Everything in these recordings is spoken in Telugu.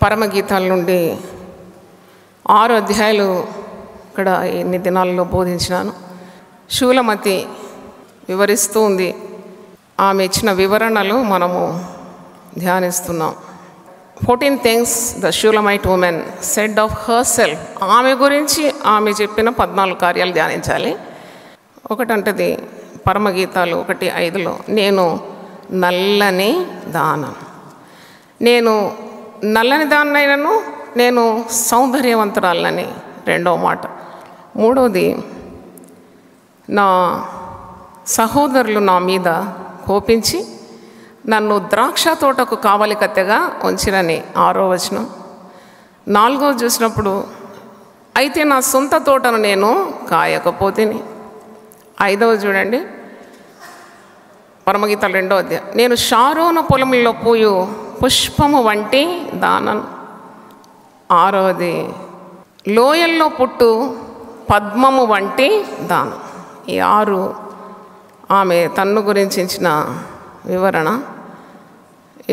పరమగీతాల నుండి 6 అధ్యాయాలు ఇక్కడ ఎన్ని దినాల్లో బోధించినాను. శూలమతి వివరిస్తూ ఉంది. ఆమె ఇచ్చిన వివరణలు మనము ధ్యానిస్తున్నాం. 14 things the Shulamite woman said of herself. ఆమె గురించి ఆమె చెప్పిన 14 కార్యాలు ధ్యానించాలి. ఒకటంటది పరమగీతాలు 1:5లో, నేను నల్లని దానం, నేను నల్లని దాన్నైనను నేను సౌందర్యవంతురాలని రెండవ మాట. మూడవది, నా సహోదరులు నా మీద కోపించి నన్ను ద్రాక్ష తోటకు కావలి కత్తెగా ఉంచిరని 6వ వచనం. 4వ చూసినప్పుడు, అయితే నా సొంత తోటను నేను కాయకపోతేని. 5వ చూడండి, పరమగీతాలు 2వ అధ్యాయం, నేను షారోను పొలంలో పూయు పుష్పము వంటి దానను. 6వది, లోయల్లో పుట్టు పద్మము వంటి దానం. ఈ 6 ఆమె తన్ను గురించి ఇచ్చిన వివరణ.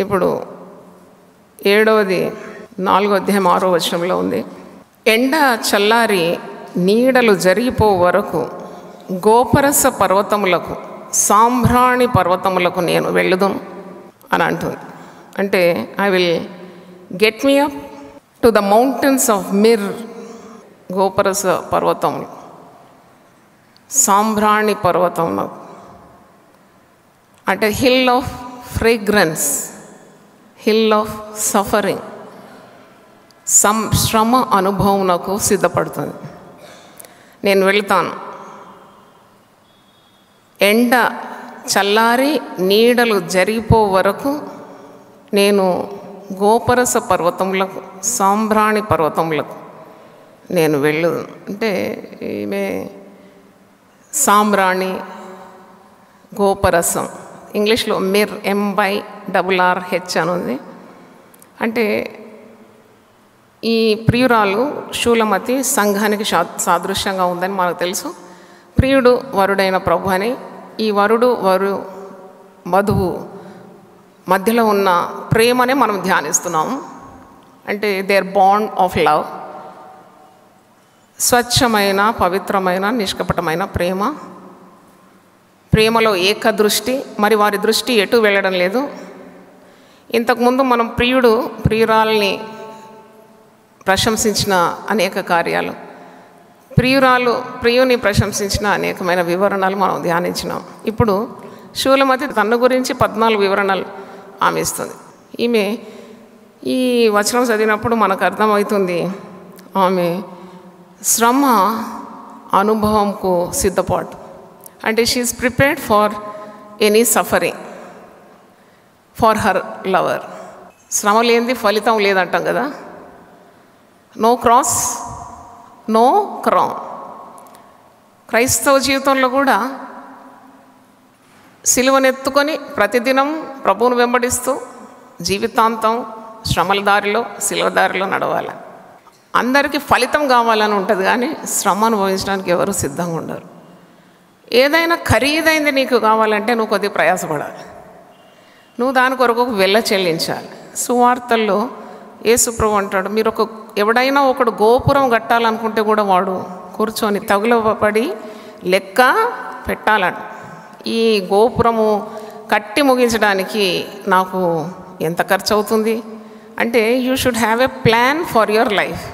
ఇప్పుడు 7వది 4వ అధ్యాయం 6వ వచనంలో ఉంది, ఎండ చల్లారి నీడలు జరిగిపో వరకు గోపరస పర్వతములకు సాంబ్రాణి పర్వతములకు నేను వెళ్ళుదును అని అంటుంది. అంటే I will get me up to the mountains of myrrh, గోపరస పర్వతములు, సాంబ్రాణి పర్వతములు అంటే hill of fragrance, hill of suffering, శ్రమ అనుభవంకు సిద్ధపడుతుంది. నేను వెళ్తాను. ఎండ చల్లారి నీడలు జరిగిపో వరకు నేను గోపరస పర్వతములకు సాంబ్రాణి పర్వతములకు నేను వెళ్ళు. అంటే ఈమె సాంబ్రాణి, గోపరసం, ఇంగ్లీష్లో మిర్, MYRRH అని ఉంది. అంటే ఈ ప్రియురాలు శూలమతి సంఘానికి సాదృశ్యంగా ఉందని మనకు తెలుసు. ప్రియుడు వరుడైన ప్రభు అని, ఈ వరుడు వధువు మధ్యలో ఉన్న ప్రేమనే మనం ధ్యానిస్తున్నాము. అంటే దేర్ బాండ్ ఆఫ్ లవ్, స్వచ్ఛమైన, పవిత్రమైన, నిష్కపటమైన ప్రేమ. ప్రేమలో ఏకదృష్టి, మరి వారి దృష్టి ఎటు వెళ్ళడం లేదు. ఇంతకుముందు మనం ప్రియురాల్ని ప్రశంసించిన అనేక కార్యాలు, ప్రియుని ప్రశంసించిన అనేకమైన వివరణలు మనం ధ్యానించినాం. ఇప్పుడు శూలమతి తన గురించి 14 వివరణలు ఆమె ఇస్తుంది. ఈమె ఈ వచనం చదివినప్పుడు మనకు అర్థమవుతుంది ఆమె శ్రమ అనుభవంకు సిద్ధపాటు. అంటే she's prepared for any suffering for her lover. శ్రమ లేనిది ఫలితం లేదంటాం కదా. No cross no crown. క్రైస్తవ జీవితంలో కూడా సిలువనెత్తుకొని ప్రతిదినం ప్రభువును వెంబడిస్తూ జీవితాంతం శ్రమల దారిలో, సిలువ దారిలో నడవాలి. అందరికీ ఫలితం కావాలని ఉంటుంది, కానీ శ్రమ అనుభవించడానికి ఎవరు సిద్ధంగా ఉండరు. ఏదైనా ఖరీదైంది నీకు కావాలంటే నువ్వు కొద్దిగా ప్రయాసపడాలి, నువ్వు దాని కొరకు వెళ్ళ చెల్లించాలి. సువార్తల్లో యేసుప్రభు అంటాడు, మీరు ఎవడైనా ఒకడు గోపురం కట్టాలనుకుంటే కూడా వాడు కూర్చొని తగులపడి లెక్క పెట్టాలంట. ఈ గోపురము కట్టి ముగించడానికి నాకు ఎంత ఖర్చు అవుతుంది అంటే, you should have a plan for your life.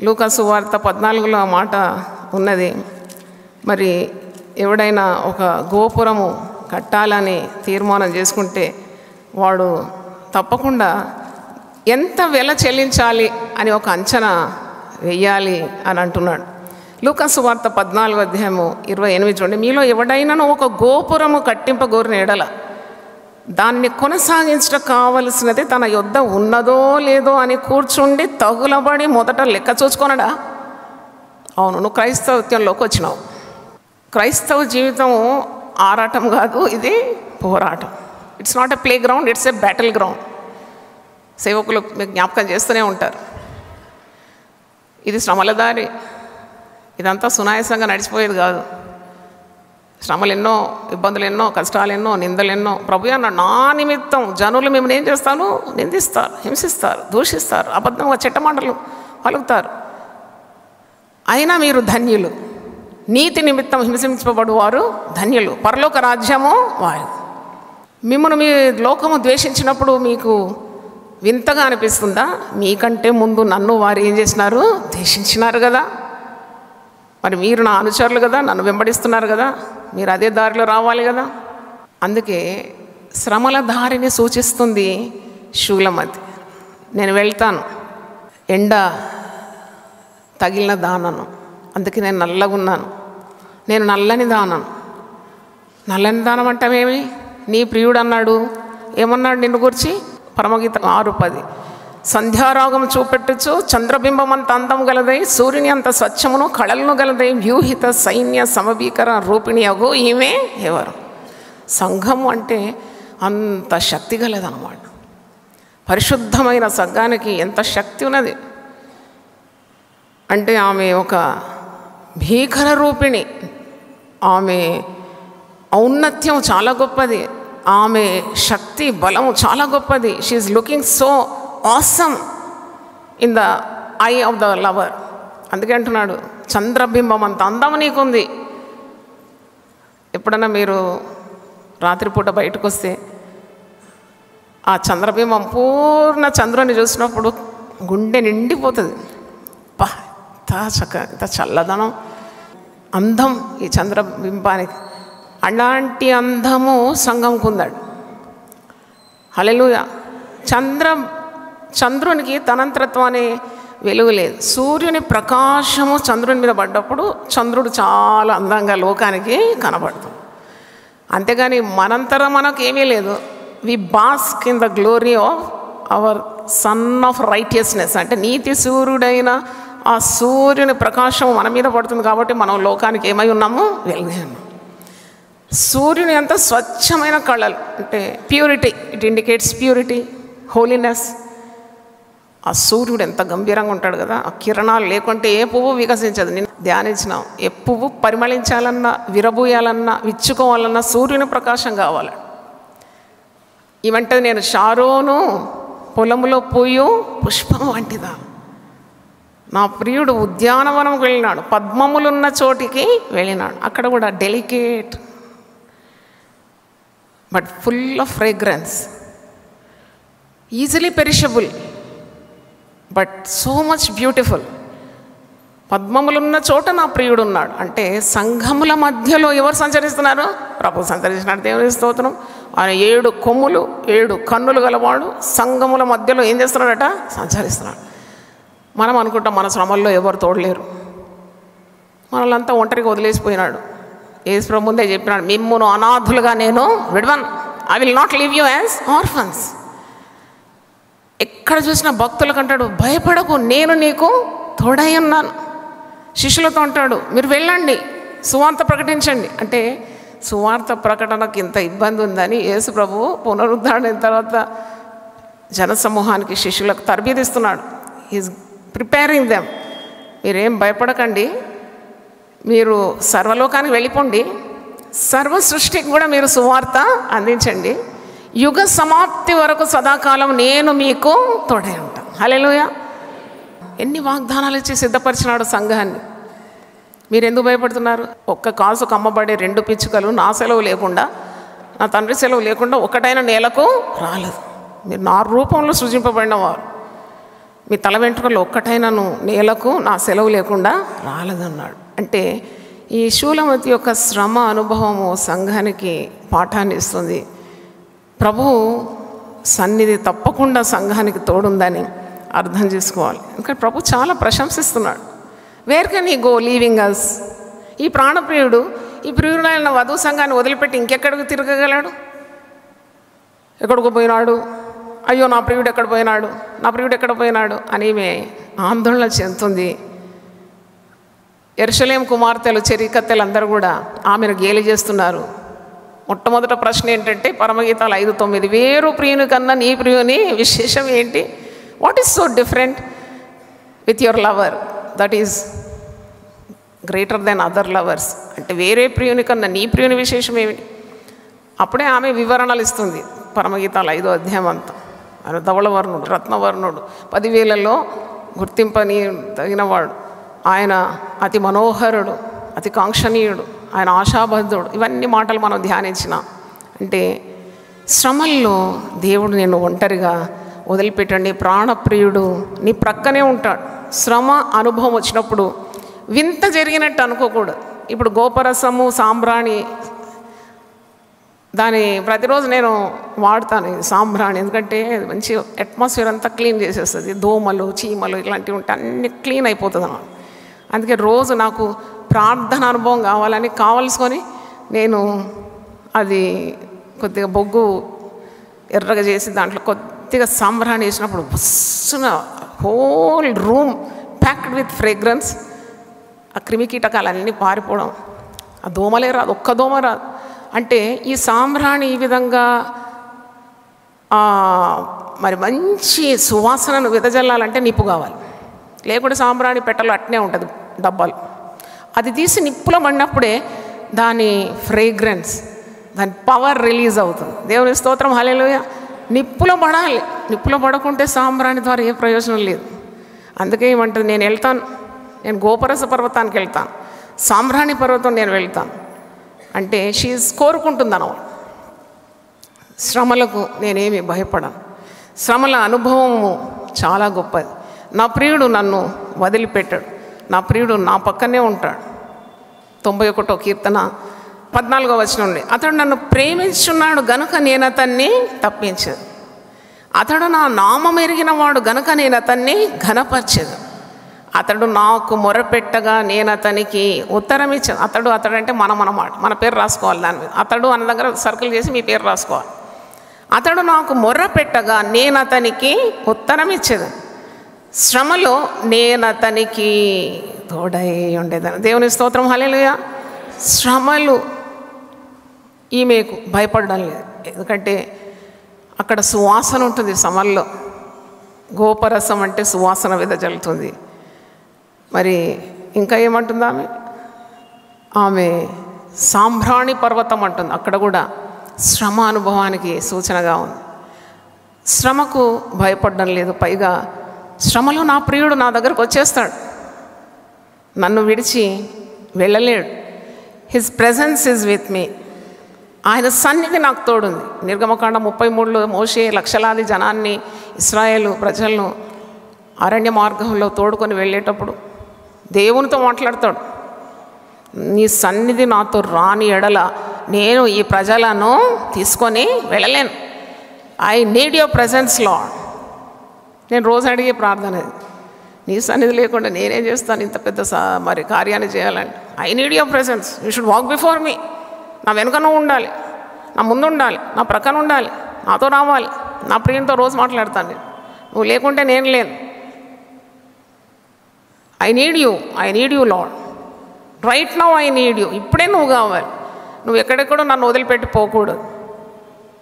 లూకా సువార్త 14లో ఆ మాట ఉన్నది. మరి ఎవడైనా ఒక గోపురము కట్టాలని తీర్మానం చేసుకుంటే వాడు తప్పకుండా ఎంత వెల చెల్లించాలి అని ఒక అంచనా వెయ్యాలి అని అంటున్నాడు. లూకా సువార్త 14వ అధ్యాయము 28 చూడండి, మీలో ఎవడైనా ఒక గోపురము కట్టింపగోరిన ఎడల దాన్ని కొనసాగించడం కావలసినది తన యొద్ద ఉన్నదో లేదో అని కూర్చుండి తగులబడి మొదట లెక్క చూసుకొనడా. అవును, నువ్వు క్రైస్తవ్యంలోకి వచ్చినావు. క్రైస్తవ జీవితం ఆరాటం కాదు, ఇది పోరాటం. It's not a play ground, it's a battle ground. సేవకులు మీకు జ్ఞాపకం చేస్తూనే ఉంటారు, ఇది శ్రమల దారి, ఇదంతా సునాయాసంగా నడిచిపోయేది కాదు. శ్రమలు ఎన్నో, ఇబ్బందులు ఎన్నో, కష్టాలు ఎన్నో, నిందలు ఎన్నో. ప్రభు అన్నాడు, నా నిమిత్తం జనులు మిమ్మల్ని ఏం చేస్తాను? నిందిస్తారు, హింసిస్తారు, దూషిస్తారు, అబద్ధంగా చెట్టమాటలు పలుకుతారు. అయినా మీరు ధన్యులు. నీతి నిమిత్తం హింసించబడు వారు ధన్యులు, పరలోక రాజ్యము వారు. మిమ్మల్ని మీ లోకము ద్వేషించినప్పుడు మీకు వింతగా అనిపిస్తుందా? మీకంటే ముందు నన్ను వారు ఏం చేసినారు? ద్వేషించినారు కదా. మరి మీరు నా అనుచరులు కదా, నన్ను వెంబడిస్తున్నారు కదా, మీరు అదే దారిలో రావాలి కదా. అందుకే శ్రమల దారిని సూచిస్తుంది శూలమతి. నేను వెళ్తాను, ఎండ తగిలిన దానను, అందుకే నేను నల్లగా ఉన్నాను, నేను నల్లని దానను. నల్లని దానం అంటామేమి? నీ ప్రియుడు అన్నాడు. ఏమన్నాడు నిన్ను గురించి? పరమగీతం 6:10, సంధ్యారాగం చూపెట్టచ్చు, చంద్రబింబం అంత అందం గలదై, సూర్యుని అంత స్వచ్ఛమును కళలను గలదై, వ్యూహిత సైన్య సమభీకర రూపిణి అగో ఈమె ఎవరు? సంఘము అంటే అంత శక్తి గలదన్నమాట. పరిశుద్ధమైన సంఘానికి ఎంత శక్తి ఉన్నది అంటే, ఆమె ఒక భీకర రూపిణి, ఆమె ఔన్నత్యం చాలా గొప్పది, ఆమె శక్తి బలము చాలా గొప్పది. She's looking so awesome in the I of the lover. అందుకే అంటున్నాడు, చంద్రబింబం అంత అందం నీకుంది. ఎప్పుడన్నా మీరు రాత్రిపూట బయటకు వస్తే ఆ చంద్రబింబం పూర్ణ చంద్రుని చూసినప్పుడు గుండె నిండిపోతుంది. పా, ఇంత చక్కగా, ఇంత చల్లదనం, అందం ఈ చంద్రబింబానికి. అలాంటి అందము సంఘంకు ఉందాడు. హల్లెలూయా. చంద్రునికి తనంతరత్వం అనే వెలుగు లేదు. సూర్యుని ప్రకాశము చంద్రుని మీద పడ్డప్పుడు చంద్రుడు చాలా అందంగా లోకానికి కనబడుతుంది. అంతేగాని మనంతర మనకేమీ లేదు. We bask in the glory of our sun of righteousness. అంటే నీతి సూర్యుడైన ఆ సూర్యుని ప్రకాశం మన మీద పడుతుంది కాబట్టి మనం లోకానికి ఏమై ఉన్నాము? వెలుగు ఉన్నాము. సూర్యుని అంత స్వచ్ఛమైన కళలు, అంటే purity, it indicates purity, holiness. ఆ సూర్యుడు ఎంత గంభీరంగా ఉంటాడు కదా, ఆ కిరణాలు లేకుంటే ఏ పువ్వు వికసించదు. నేను ధ్యానించినాం, ఏ పువ్వు పరిమళించాలన్నా, విరబూయాలన్నా, విచ్చుకోవాలన్నా సూర్యుని ప్రకాశం కావాలి. ఇవంటే నేను షారోను పొలములో పూయు పుష్పం వంటిదా. నా ప్రియుడు ఉద్యానవనంకి వెళ్ళినాడు, పద్మములున్న చోటికి వెళ్ళినాడు. అక్కడ కూడా delicate but full of fragrance, easily perishable but so much beautiful. పద్మములున్న చోట నా ప్రియుడు ఉన్నాడు. అంటే సంఘముల మధ్యలో ఎవరు సంచరిస్తున్నారు? ప్రభు సంచరిస్తున్నాడు. దేవుని స్తోత్రం. ఆయన 7 కొమ్ములు 7 కన్నులు గలవాడు సంఘముల మధ్యలో ఏం చేస్తున్నాడట? సంచరిస్తున్నాడు. మనం అనుకుంటాం మన శ్రమల్లో ఎవరు తోడలేరు, మనల్నంతా ఒంటరికి వదిలేసిపోయినాడు. యేసు ప్రభు ముందే చెప్పినాడు, మిమ్మును అనాథులుగా నేను విడవను, I will not leave you as orphans. ఎక్కడ చూసినా భక్తులకు అంటాడు, భయపడకు, నేను నీకు తోడై ఉన్నాను. శిష్యులతో అంటాడు, మీరు వెళ్ళండి, సువార్త ప్రకటించండి. అంటే సువార్త ప్రకటనకు ఇంత ఇబ్బంది ఉందని యేసు ప్రభువు పునరుద్ధరణ తర్వాత జనసమూహానికి, శిష్యులకు తర్బీదిస్తున్నాడు. Is preparing them. మీరేం భయపడకండి, మీరు సర్వలోకానికి వెళ్ళిపోండి, సర్వ సృష్టికి కూడా మీరు సువార్త అందించండి, యుగ సమాప్తి వరకు సదాకాలం నేను మీకు తోడై ఉంటాను. హల్లెలూయా. ఎన్ని వాగ్దానాలు ఇచ్చి సిద్ధపరిచినాడు సంఘాన్ని. మీరు ఎందుకు భయపడుతున్నారు? ఒక్క కాసుకు అమ్మబడే 2 పిచ్చుకలు నా సెలవు లేకుండా, నా తండ్రి సెలవు లేకుండా ఒక్కటైన నేలకు రాలేదు. మీరు నా రూపంలో సృజింపబడిన వారు, మీ తల వెంట్రుకలు ఒక్కటైనను నేలకు నా సెలవు లేకుండా రాలేదన్నాడు. అంటే ఈ శూలమతి యొక్క శ్రమ అనుభవము సంఘానికి పాఠాన్ని ఇస్తుంది. ప్రభు సన్నిధి తప్పకుండా సంఘానికి తోడుందని అర్థం చేసుకోవాలి. ఎందుకంటే ప్రభు చాలా ప్రశంసిస్తున్నాడు. Where can he go leaving us? ఈ ప్రాణప్రియుడు, ఈ ప్రియుడైన వధు సంఘాన్ని వదిలిపెట్టి ఇంకెక్కడికి తిరగగలడు? ఎక్కడికి పోయినాడు? అయ్యో నా ప్రియుడు ఎక్కడ పోయినాడు, నా ప్రియుడు ఎక్కడ పోయినాడు అని ఆందోళన చెందుతుంది. యెరూషలేము కుమార్తెలు, చెరికత్తెలు అందరూ కూడా ఆమెను గేలి చేస్తున్నారు. మొట్టమొదట ప్రశ్న ఏంటంటే, పరమగీతాలు 5:9, వేరు ప్రియుని కన్నా నీ ప్రియుని విశేషం ఏంటి? What is so different with your lover? That is greater than other lovers అంటే వేరే ప్రియుని కన్నా నీ ప్రియుని విశేషం ఏమిటి? అప్పుడే ఆమె వివరణలు ఇస్తుంది. పరమగీతాలు 5వ అధ్యాయం అంతా. ఆయన ధవళవర్ణుడు, రత్నవర్ణుడు, 10,000లో గుర్తింపని తగినవాడు, ఆయన అతి మనోహరుడు, అతి కాంక్షణీయుడు, ఆయన ఆశాబద్ధుడు. ఇవన్నీ మాటలు మనం ధ్యానించిన అంటే శ్రమల్లో దేవుడు నిన్ను ఒంటరిగా వదిలిపెట్టండి. ప్రాణప్రియుడు నీ ప్రక్కనే ఉంటాడు. శ్రమ అనుభవం వచ్చినప్పుడు వింత జరిగినట్టు అనుకోకూడదు. ఇప్పుడు గోపరసము, సాంబ్రాణి, దాని ప్రతిరోజు నేను వాడతాను ఈ సాంబ్రాణి. ఎందుకంటే మంచి అట్మాస్ఫియర్ అంతా క్లీన్ చేసేస్తుంది. దోమలు, చీమలు ఇలాంటివి ఉంటే అన్నీ క్లీన్ అయిపోతుంది అన్నమాట. అందుకే రోజు నాకు ప్రార్థన అనుభవం కావాల్సుకొని నేను అది కొద్దిగా బొగ్గు ఎర్రగా చేసి దాంట్లో కొద్దిగా సాంబ్రాణి వేసినప్పుడు బస్సున whole room packed with fragrance. ఆ క్రిమికీటకాలన్నీ పారిపోవడం, ఆ దోమలే రాదు, ఒక్క దోమ రాదు. అంటే ఈ సాంబ్రాణి ఈ విధంగా మరి మంచి సువాసనను వెదజల్లాలంటే నిప్పు కావాలి. లేకుంటే సాంబ్రాణి పెట్టలో అట్నే ఉంటుంది డబ్బాలు. అది తీసి నిప్పులో పడినప్పుడే దాని ఫ్రేగ్రెన్స్, దాని పవర్ రిలీజ్ అవుతుంది. దేవుని స్తోత్రం, హల్లెలూయా. నిప్పులో పడాలి. నిప్పులో పడకుంటే సాంబ్రాణి ద్వారా ఏ ప్రయోజనం లేదు. అందుకే ఏమంటుంది, నేను గోపరస పర్వతానికి వెళ్తాను, సాంబ్రాణి పర్వతం నేను వెళ్తాను అంటే షీఈస్ కోరుకుంటుంది అన్నమాట. శ్రమలకు నేనేమి భయపడను. శ్రమల అనుభవము చాలా గొప్పది. నా ప్రియుడు నన్ను వదిలిపెట్టాడు, నా ప్రియుడు నా పక్కనే ఉంటాడు. 91వ కీర్తన 14వ వచనం నుండి, అతడు నన్ను ప్రేమించున్నాడు గనుక నేను అతన్ని తప్పించదు. అతడు నా నామం ఎరిగిన వాడు గనుక నేను అతన్ని ఘనపరచదు. అతడు నాకు మొరపెట్టగా నేను అతనికి ఉత్తరం ఇచ్చాను. అతడు అంటే మనం అన్నమాట, మన పేరు రాసుకోవాలి దాని మీద. అతడు అన్న దగ్గర సర్కిల్ చేసి మీ పేరు రాసుకోవాలి. అతడు నాకు మొర్రపెట్టగా నేను అతనికి ఉత్తరం ఇచ్చేది. శ్రమలో నేను అతనికి తోడై ఉండేదాన్ని. దేవుని స్తోత్రం, హల్లెలూయా. శ్రమలు ఈమెకు భయపడడం లేదు, ఎందుకంటే అక్కడ సువాసన ఉంటుంది. శ్రమల్లో గోపరసం అంటే సువాసన వెదజల్లుతుంది. మరి ఇంకా ఏమంటుంది ఆమె సాంబ్రాణి పర్వతం అంటుంది. అక్కడ కూడా శ్రమ అనుభవానికి సూచనగా ఉంది. శ్రమకు భయపడడం లేదు. పైగా శ్రమలో నా ప్రియుడు నా దగ్గరకు వచ్చేస్తాడు, నన్ను విడిచి వెళ్ళలేడు. His presence is with me. ఆయన సన్నిధి నాకు తోడుంది. నిర్గమకాండం 33లో మోషే లక్షలాది జనాన్ని, ఇశ్రాయేలు ప్రజలను అరణ్య మార్గంలో తోడుకొని వెళ్ళేటప్పుడు దేవునితో మాట్లాడతాడు. నీ సన్నిధి నాతో రాని ఎడల నేను ఈ ప్రజలను తీసుకొని వెళ్ళలేను. I need your presence lord. నేను రోజు అడిగే ప్రార్థన ఇది. నీ సన్నిధి లేకుండా నేనేం చేస్తాను ఇంత పెద్ద మరి కార్యాన్ని చేయాలంటే? I need your presence. You should walk before me. నా వెనుక నువ్వు ఉండాలి, నా ముందు ఉండాలి, నా ప్రక్కన ఉండాలి, నాతో రావాలి. నా ప్రియంతో రోజు మాట్లాడతాను నేను. నువ్వు లేకుంటే నేను లేను. I need you lord. Right now I need you. ఇప్పుడే నువ్వు కావాలి. నువ్వు ఎక్కడెక్కడో నన్ను వదిలిపెట్టి పోకూడదు.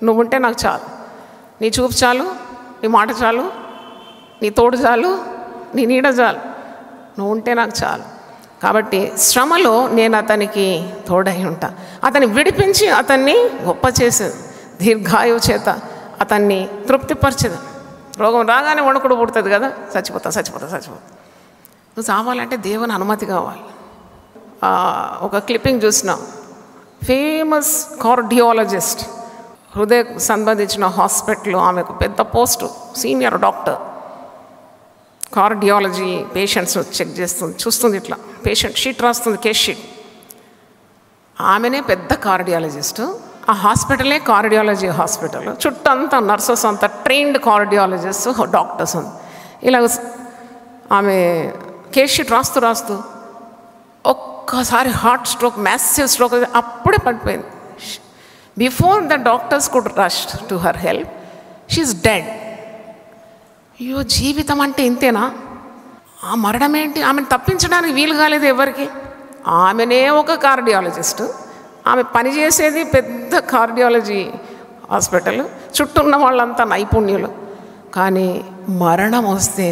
నువ్వు ఉంటే నాకు చాలు. నీ చూపు చాలు, నీ మాట చాలు, నీ తోడు చాలు, నీ నీడ చాలు. నువ్వు ఉంటే నాకు చాలు. కాబట్టి శ్రమలో నేను అతనికి తోడై ఉంటా. అతన్ని విడిపించి అతన్ని గొప్ప చేసేది. దీర్ఘాయువు చేత అతన్ని తృప్తిపరచదు. రోగం రాగానే వణుకుడు పుడుతుంది కదా, చచ్చిపోతా. నువ్వు చావాలంటే దేవుని అనుమతి కావాలి. ఒక క్లిప్పింగ్ చూసిన, ఫేమస్ కార్డియాలజిస్ట్, హృదయ సంబంధించిన హాస్పిటల్లో ఆమెకు పెద్ద post, senior doctor, cardiology patients check చేస్తుంది, చూస్తుంది. ఇట్లా పేషెంట్ షీట్ రాస్తుంది, కేస్ షీట్. ఆమెనే పెద్ద కార్డియాలజిస్టు. ఆ హాస్పిటలే కార్డియాలజీ హాస్పిటల్. చుట్టంతా నర్సెస్, అంతా ట్రైన్డ్ కార్డియాలజిస్ట్, డాక్టర్స్. ఇలా ఆమె కేస్ షీట్ రాస్తూ ఒక్కసారి హార్ట్ స్ట్రోక్, మ్యాసివ్ స్ట్రోక్, అప్పుడే పడిపోయింది. Before the doctors could rush to her help, she's dead. అయ్యో, జీవితం అంటే ఇంతేనా? ఆ మరణం ఏంటి? ఆమెను తప్పించడానికి వీలు కాలేదు ఎవరికి. ఆమెనే ఒక కార్డియాలజిస్టు, ఆమె పనిచేసేది పెద్ద కార్డియాలజీ హాస్పిటల్, చుట్టూ ఉన్న వాళ్ళంతా నైపుణ్యులు. కానీ మరణం వస్తే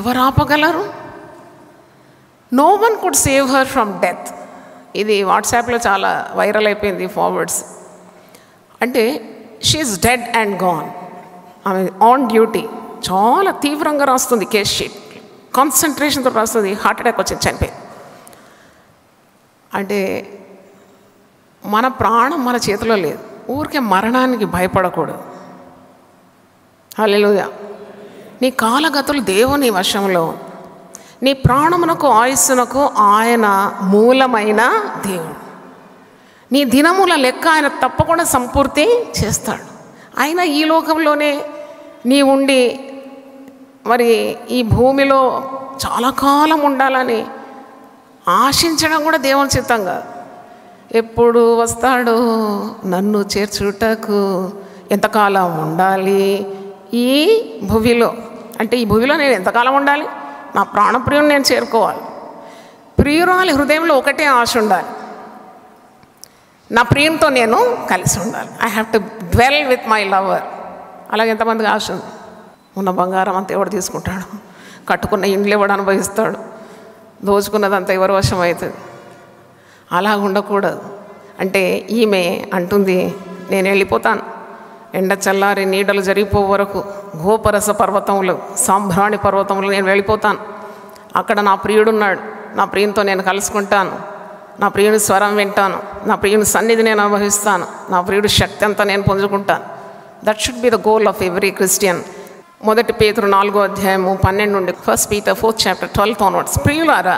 ఎవరు ఆపగలరు? No one could save her from death. ఇది వాట్సాప్లో చాలా వైరల్ అయిపోయింది ఫార్వర్డ్స్. అంటే షీఈస్ డెడ్ అండ్ గాన్. ఆమె ఆన్ డ్యూటీ చాలా తీవ్రంగా రాస్తుంది, కేస్ షీట్ కాన్సన్ట్రేషన్తో రాస్తుంది, హార్ట్ అటాక్ వచ్చింది, చనిపోయింది. అంటే మన ప్రాణం మన చేతిలో లేదు. ఊరికే మరణానికి భయపడకూడదు. హల్లెలూయా. నీ కాలగతులు దేవుని వశంలో, నీ ప్రాణమునకు ఆయుస్సునకు ఆయన మూలమైన దేవుడు. నీ దినముల లెక్క ఆయన తప్పకుండా సంపూర్తి చేస్తాడు. ఆయన ఈ లోకంలోనే నీ ఉండి మరి ఈ భూమిలో చాలా కాలం ఉండాలని ఆశించడం కూడా దేవుని చిత్తంగా. ఎప్పుడు వస్తాడో నన్ను చేర్చుటకు, ఎంతకాలం ఉండాలి ఈ భూమిలో, అంటే ఈ భూమిలో నేను ఎంతకాలం ఉండాలి, నా ప్రాణప్రియుని నేను చేరుకోవాలి. ప్రియురాలి హృదయంలో ఒకటే ఆశ ఉండాలి, నా ప్రియునితో నేను కలిసి ఉండాలి. I have to dwell with my lover. అలాగే ఎంతమందికి ఆశ ఉంది? ఉన్న బంగారం అంతా ఎవడు తీసుకుంటాడు, కట్టుకున్న ఇండ్లు ఎవడు అనుభవిస్తాడు, దోచుకున్నదంతా ఎవరి వశం అవుతుంది. అలా ఉండకూడదు. అంటే ఈమె అంటుంది, నేను వెళ్ళిపోతాను, ఎండ చల్లారి నీడలు జరిగిపో వరకు గోపరస పర్వతములు సాంబ్రాణి పర్వతములు నేను వెళ్ళిపోతాను. అక్కడ నా ప్రియుడున్నాడు, నా ప్రియునితో నేను కలుసుకుంటాను, నా ప్రియుని స్వరం వింటాను, నా ప్రియుని సన్నిధి నేను అనుభవిస్తాను, నా ప్రియుడి శక్తి అంతా నేను పొందుకుంటాను. That should be the goal of every Christian. 1 పేతురు 4:12 నుండి 1 Peter 4:12 onwards. ప్రియులారా,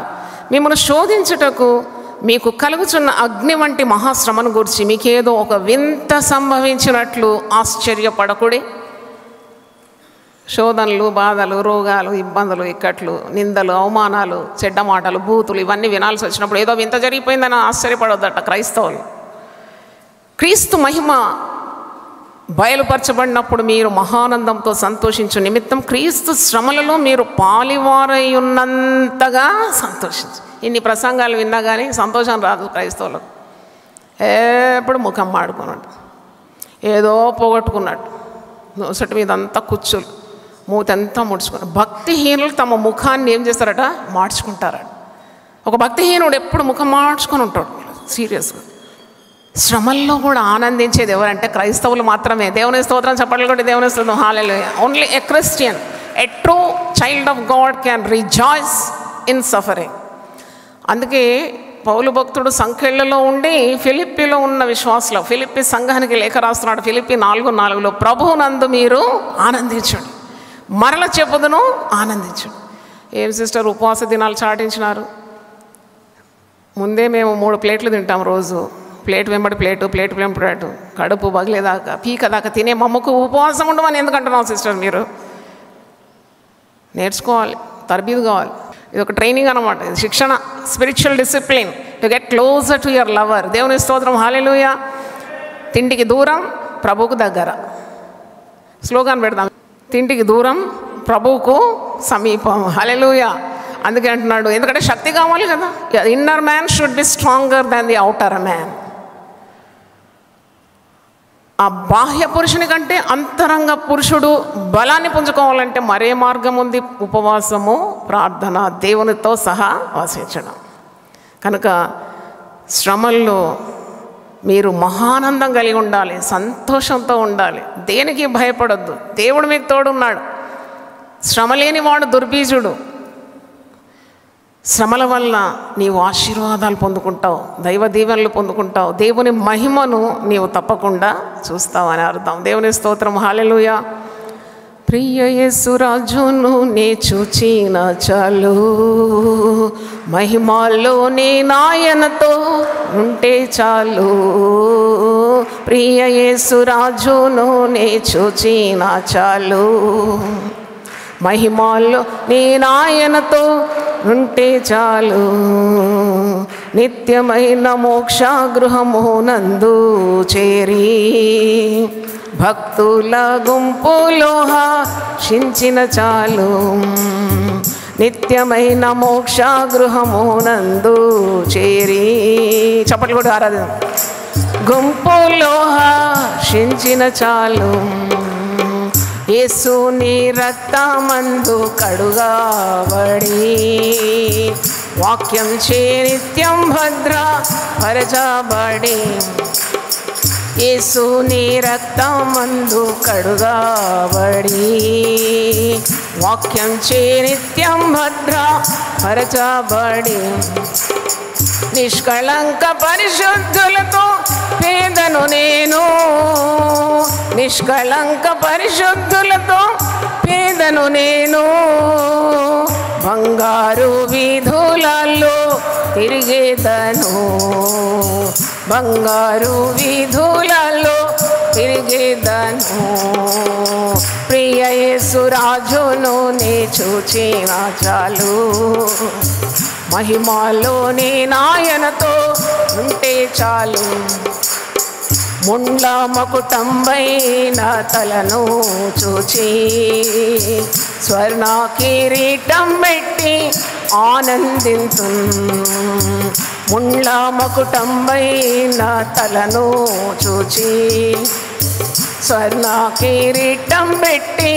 మిమ్మల్ని శోధించుటకు మీకు కలుగుచున్న అగ్ని వంటి మహాశ్రమను గురించి మీకేదో ఒక వింత సంభవించినట్లు ఆశ్చర్యపడకుడి. శోధనలు, బాధలు, రోగాలు, ఇబ్బందులు, ఇక్కట్లు, నిందలు, అవమానాలు, చెడ్డ మాటలు, బూతులు ఇవన్నీ వినాల్సి వచ్చినప్పుడు ఏదో వింత జరిగిపోయిందని ఆశ్చర్యపడొద్దట క్రైస్తవులు. క్రీస్తు మహిమ బయలుపరచబడినప్పుడు మీరు మహానందంతో సంతోషించు నిమిత్తం క్రీస్తు శ్రమలలో మీరు పాలివారై ఉన్నంతగా సంతోషించు. ఇన్ని ప్రసంగాలు విన్నా కానీ సంతోషం రాదు క్రైస్తవులకు. ఎప్పుడు ముఖం మాడుకున్నట్టు, ఏదో పోగొట్టుకున్నట్టు, నొసటి మీద అంతా కుచ్చులు, మూతంతా ముడుచుకున్నారు. భక్తిహీనులు తమ ముఖాన్ని ఏం చేస్తారట? మార్చుకుంటారట. ఒక భక్తిహీనుడు ఎప్పుడు ముఖం మార్చుకొని ఉంటాడు సీరియస్గా. శ్రమల్లో కూడా ఆనందించేది ఎవరంటే క్రైస్తవులు మాత్రమే. దేవుని స్తోత్రం చెప్పట్లు కూడా దేవుని స్తోత్రం. హల్లెలూయా. Only a Christian, a true child of God can rejoice in suffering. అందుకే పౌలు భక్తుడు సంఖ్యలలో ఉండి ఫిలిప్పీలో ఉన్న విశ్వాసులు, ఫిలిప్పీ సంఘానికి లేఖ రాస్తున్నాడు. ఫిలిప్పీ 4:4 ప్రభువునందు మీరు ఆనందించండి, మరల చెప్పుదును ఆనందించండి. ఏం సిస్టర్ ఉపవాస దినాలు చాటించినారు? ముందే మేము 3 ప్లేట్లు తింటాం రోజు, ప్లేట్ వెంబడి ప్లేటు, ప్లేట్ వెంబడి ప్లేటు, కడుపు బగిలేదాకా పీక దాకా తినే మమ్మకు ఉపవాసం ఉండమని ఎందుకంటున్నాం సిస్టర్? మీరు నేర్చుకోవాలి, తరబీదు కావాలి. ఇది ఒక ట్రైనింగ్ అనమాట, ఇది శిక్షణ, spiritual discipline to get closer to your lover. దేవుని స్తోత్రం. హల్లెలూయా. తిండికి దూరం, ప్రభువుకు దగ్గర. స్లోగాన్ పెడదాం, తిండికి దూరం, ప్రభువుకు సమీపం. హల్లెలూయా. అందుకే అంటున్నాడు, ఎందుకంటే శక్తి కావాలి కదా. Inner man should be stronger than the outer man. ఆ బాహ్య పురుషుని కంటే అంతరంగ పురుషుడు బలాన్ని పుంజుకోవాలంటే మరే మార్గం ఉంది? ఉపవాసము, ప్రార్థన, దేవునితో సహా వసించడం. కనుక శ్రమల్లో మీరు మహానందం కలిగి ఉండాలి, సంతోషంతో ఉండాలి, దేనికి భయపడొద్దు. దేవుడు మీకు తోడున్నాడు. శ్రమ లేని వాడు దుర్బీజుడు. శ్రమల వల్ల నీవు ఆశీర్వాదాలు పొందుకుంటావు, దైవ దీవెనలు పొందుకుంటావు, దేవుని మహిమను నీవు తప్పకుండా చూస్తావు అని అర్థం. దేవుని స్తోత్రం. హల్లెలూయా. ప్రియ యేసు రాజును నే చూచిన చాలు, మహిమాల్లో నే నాయనతో ఉంటే చాలు. ప్రియ యేసు రాజును నే చూచిన చాలు, మహిమాల్లో నీ నాయనతో ఉంటే చాలు. నిత్యమైన మోక్ష గృహమునందు చేరి భక్తుల గుంపులో హర్షించిన చాలు. నిత్యమైన మోక్ష గృహమునందు చేరి, చప్పట్లు కూడా ఆరాధన, గుంపులో హర్షించిన చాలు. యేసుని రక్తమందు కడుగబడి వాక్యం చే నిత్యం భద్రపరచబడి యేసుని రక్తమందు కడుగబడి వాక్యం చే నిత్యం భద్రపరచబడి నిష్కళంక పరిశుద్ధులతో పేదను నేను నిష్కళంక పరిశుద్ధులతో పేదను నేను బంగారు వీధులలో తిరిగేదను బంగారు వీధులలో తిరిగేదను ప్రియ యేసు రాజును నే చూచిన చాలు మహిమలో నాయనతో ఉంటే చాలు ముండ్ల మకుటంబైన తలను చూచి స్వర్ణ కిరీటం పెట్టి ఆనందింతు ముండ్ల మకుటంబైన తలను చూచి స్వర్ణ కిరీటం పెట్టి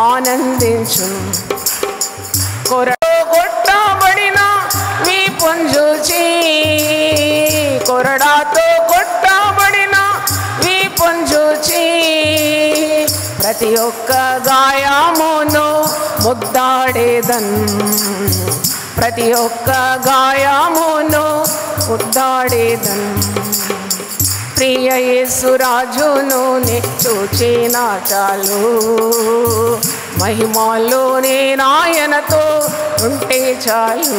ఆనందించు కొట్టబడిన మీ పొంజుచి కొరడాతో కొట్టబడిన మీ పొంజుచి ప్రతి ఒక్క గాయమును ముద్దాడేదన్ ప్రతి ఒక్క గాయమును ముద్దాడేదన్ ప్రియ యేసు రాజును నే చూచిన చాలు మహిమలో నాయనతో ఉంటే చాలు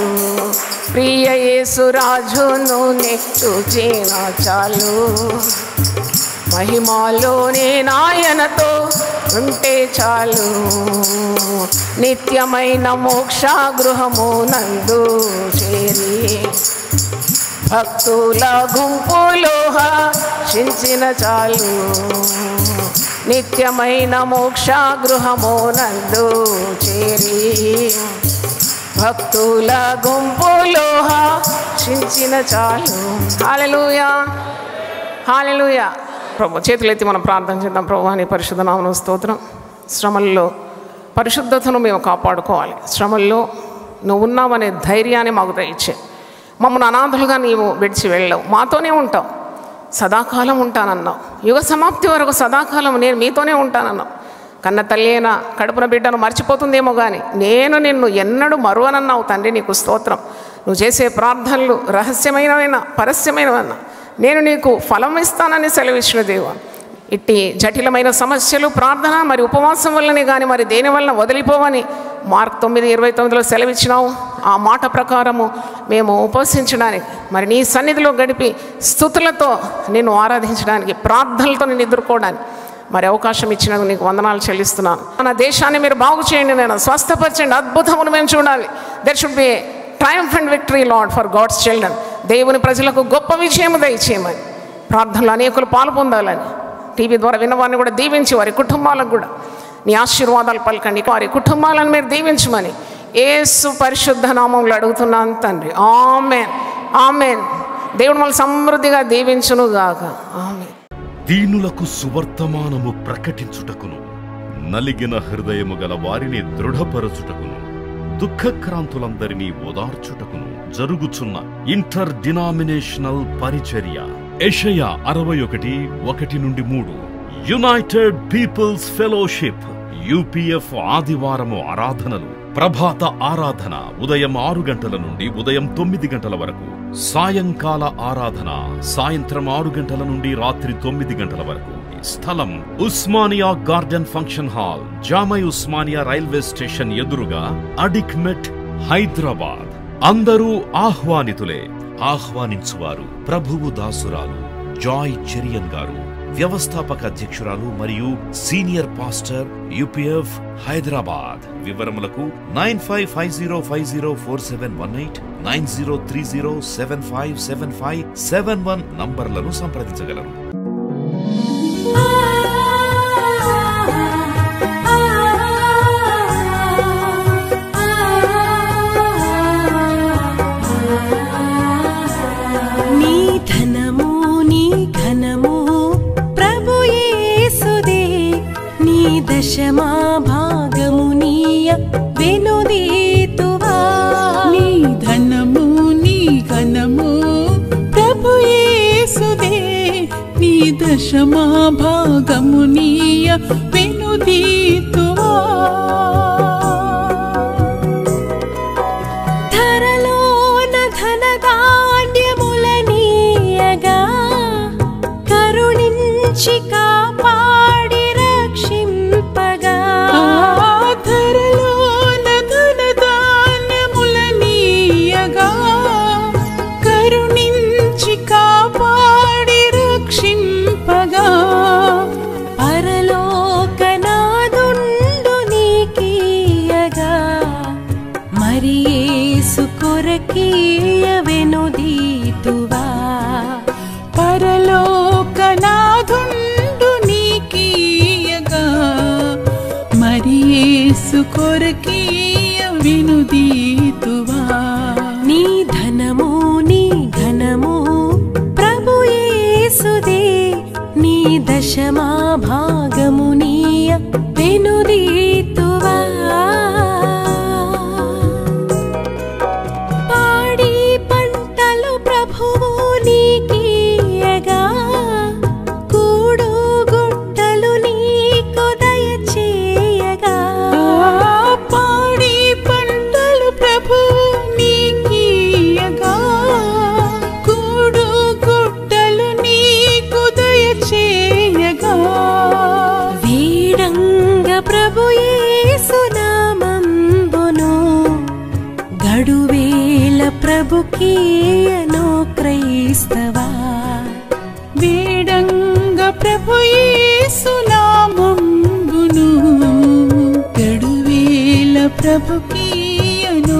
ప్రియ యేసు రాజును నే చూచిన చాలు మహిమలో నాయనతో ఉంటే చాలు నిత్యమైన మోక్ష గృహము నందు చేరి భక్తుల గుంపులో హర్షించిన చాలు నిత్యమైన మోక్ష గృహము నందు చేరి భక్తుల గుంపులో హర్షించిన చాలు హల్లెలూయా హల్లెలూయా ప్రభు చేతులెత్తి మనం ప్రార్థన చేద్దాం ప్రభు నీ పరిశుద్ధ నామమున స్తోత్రం శ్రమల్లో పరిశుద్ధతను మేము కాపాడుకోవాలి శ్రమల్లో నువ్వు ఉన్నావనే ధైర్యాన్ని మాకు దయచే మమ్మల్ని అనాథలుగా నీవు విడిచి వెళ్ళవు మాతోనే ఉంటావు సదాకాలం ఉంటానన్నావు యుగ సమాప్తి వరకు సదాకాలం నేను మీతోనే ఉంటానన్నావు కన్న తల్లి అయినా కడుపున బిడ్డను మర్చిపోతుందేమో కానీ నేను నిన్ను ఎన్నడూ మరువనన్నావు తండ్రి నీకు స్తోత్రం నువ్వు చేసే ప్రార్థనలు రహస్యమైనవైనా పరస్యమైనవైనా నేను నీకు ఫలం ఇస్తానని సెలవిచ్చిన దేవా ఇట్టి జటిలమైన సమస్యలు ప్రార్థన మరి ఉపవాసం వల్లనే కానీ మరి దేని వలన వదిలిపోవని మార్క్ 9:29 సెలవిచ్చినావు ఆ మాట ప్రకారము మేము ఉపవసించడానికి మరి నీ సన్నిధిలో గడిపి స్తుతులతో నిన్ను ఆరాధించడానికి ప్రార్థనలతో నేను ఎదుర్కోవడానికి మరి అవకాశం ఇచ్చినందుకు నీకు వందనాలు చెల్లిస్తున్నాను మన దేశాన్ని మీరు బాగు చేయండి నేను స్వస్థపరచండి అద్భుతమును మేము చూడాలి there should be triumph and victory Lord for God's children దేవుని ప్రజలకు గొప్ప విజయము దయచేయమని ప్రార్థనలు అనేకులు పాలు పొందాలని టీవీ ద్వారా విన్నవారిని కూడా దీవించి వారి కుటుంబాలకు కూడా నీ ఆశీర్వాదాలు పలకండి వారి కుటుంబాలను మీరు దీవించమని యేసు పరిశుద్ధ నామములో అడుగుతున్నాను తండ్రి ఆమేన్ ఆమేన్ దేవుడు మనల్ని సమృద్ధిగా దీవించునుగాక ఆమేన్ దీనులకు సువర్తమానము ప్రకటించుటకును నలిగిన హృదయము గల వారిని దృఢపరచుటకును దుఃఖక్రాంతులందరినీ ఓదార్చుటకును జరుగుచున్న ఇంటర్ డినామినేషనల్ పరిచర్య యెషయా 61:1-3 యునైటెడ్ పీపుల్స్ ఫెలోషిప్ యూపీఎఫ్ ఆదివారము ఆరాధనలు ప్రభాత ఆరాధన ఉదయం 6 గంటల నుండి ఉదయం 9 గంటల వరకు సాయంకాల ఆరాధన సాయంత్రం 6 గంటల నుండి రాత్రి 9 గంటల వరకు స్థలం Osmania garden function hall జామై Osmania railway station ఎదురుగా అడిక్మెట్ హైదరాబాద్ అందరూ ఆహ్వానితులే ఆహ్వానించువారు ప్రభువు దాసురాలు జాయ్ చెరియన్ గారు వ్యవస్థాపక అధ్యక్షురాలు మరియు సీనియర్ పాస్టర్ యూపీఎఫ్ హైదరాబాద్ వివరములకు 9550504718 9030757571 నంబర్లను సంప్రదించగలరు. దశమా భాగమునీయ వెనుదీతువా నీ ధనము దశమా భాగమునీయ వెనుదీతువా ధరలోన ధనధాన్యములనీయగా కరుణించి కాపాడి రక్షింపగా ధరలోన ధనధాన్యములనీయగా కరుణించి కాపాడి రక్షింపగా పరలోకనాదుండు నీకీయగా మరి యేసు కొరకీయ వెనుదీతువా పరలోకనాథుండు నీకీయగా మరి యేసు కొరకీయ వెనుదీతువా నీ ధనము నీ ఘనము ప్రభు యేసుదే నీ దశమా భాగమునీయ వెనుదీతువా పాడి పంటలు ప్రభువు నీకీయగా కూడు గుట్టలు నీకు దయచేయగా పాడి పంటలు ప్రభువు నీకీయగా కూడు గుట్టలు నీకు దయచేయగా వీడంగ ప్రభు యేసు నామంబును గడువేల ప్రభుకీయను క్రైస్తవా వేడంగ ప్రభు యేసు నామంబును గడువేల ప్రభుకీయను